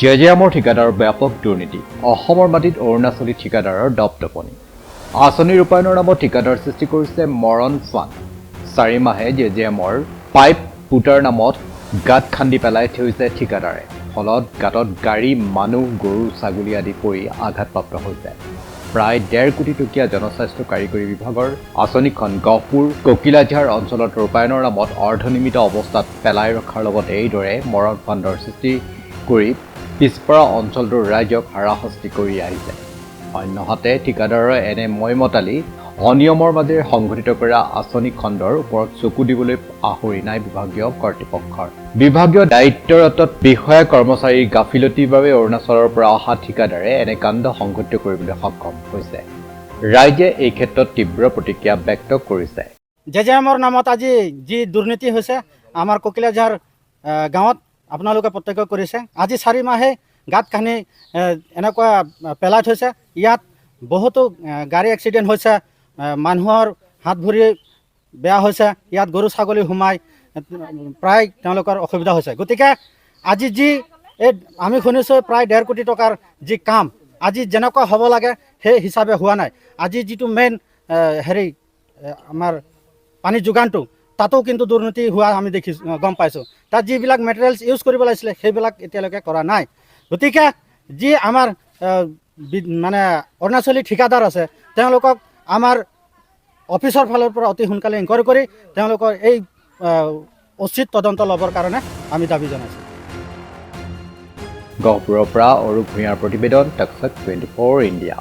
জেজেএমৰ ঠিকাদাৰৰ ব্যাপক দুৰ্নীতি অসমৰ মাটিত অৰুণাচলী ঠিকাদাৰৰ দপদপনি আঁচনি ৰূপায়ণৰ নামত ঠিকাদাৰ সৃষ্টি কৰিছে মৰণ ফান 4 মাহে জেজেএমৰ পাইপ পুটাৰ নামত গাঁত খান্দি পেলাই থৈছে ঠিকাদাৰে ফলত গাঁতত গাড়ী মানুহ গৰু ছাগলী আদি পৰি আঘাতপ্ৰাপ্ত হৈছে প্ৰায় 1.5 কোটি টকীয়া জনস্বাস্থ্য কাৰিকৰী বিভাগৰ আঁচনিখন গহপুৰ ককিলাঝাৰ অঞ্চলত ৰূপায়ণৰ নামত অৰ্ধনিৰ্মিত অৱস্থাত পেলাই ৰখাৰ লগতে এইদৰে মৰণ ফাণ্ডৰ সৃষ্টি কৰি পিছপৰা অঞ্চলটোৰ ৰাইজক হাৰাশাস্তি কৰি আহিছে অন্যহাতে ঠিকাদাৰৰ এনে ময়মতালি অনিয়মৰ মাজেৰে সংঘটিত কৰা আঁচনি খণ্ডৰ ওপৰত চকু দিবলৈ আহৰি নাই বিভাগীয় কৰ্তৃপক্ষৰ বিভাগীয় দায়িত্বৰত বিষয়া কৰ্মচাৰীৰ গাফিলতিৰ বাবে অৰুণাচলৰ পৰা অহা ঠিকাদাৰে এনে কাণ্ড সংঘটিত কৰিবলৈ সক্ষম হৈছে ৰাইজে এই ক্ষেত্ৰত তীব্ৰ প্ৰতিক্ৰিয়া ব্যক্ত কৰিছে জেজেএমৰ নামত আজি যি দুৰ্নীতি হৈছে আমাৰ ককিলাঝাৰ গাঁৱত আপোনালোকে প্ৰত্যক্ষ কৰিছে আজি 4 মাহে গাঁত খান্দি এনেকুৱা পেলাই থৈছে ইয়াত বহুতো গাড়ী এক্সিডেণ্ট হৈছে মানুহৰ হাত ভৰি বেয়া হৈছে ইয়াত গৰু ছাগলী সোমাই প্ৰায় তেওঁলোকৰ অসুবিধা হৈছে গতিকে আজি যি এই আমি শুনিছোঁ প্ৰায় 1.5 কোটি টকাৰ যি কাম আজি যেনেকুৱা হ'ব লাগে সেই হিচাপে হোৱা নাই আজি যিটো মেইন আমাৰ পানী যোগানটো তাতো কিন্তু দুৰ্নীতি হোৱা আমি গম পাইছোঁ তাত যিবিলাক মেটেৰিয়েলছ ইউজ কৰিব লাগিছিলে সেইবিলাক এতিয়ালৈকে কৰা নাই গতিকে যি আমাৰ মানে অৰুণাচলী ঠিকাদাৰ আছে তেওঁলোকক আমাৰ অফিচৰ ফালৰ পৰা অতি সোনকালে ইনকুৱাৰী কৰি তেওঁলোকৰ এই উচিত তদন্ত ল'বৰ কাৰণে আমি দাবী জনাইছোঁ গহপুৰৰ পৰা অৰূপ ভূঞাৰ প্ৰতিবেদন তকচক 24 ইণ্ডিয়া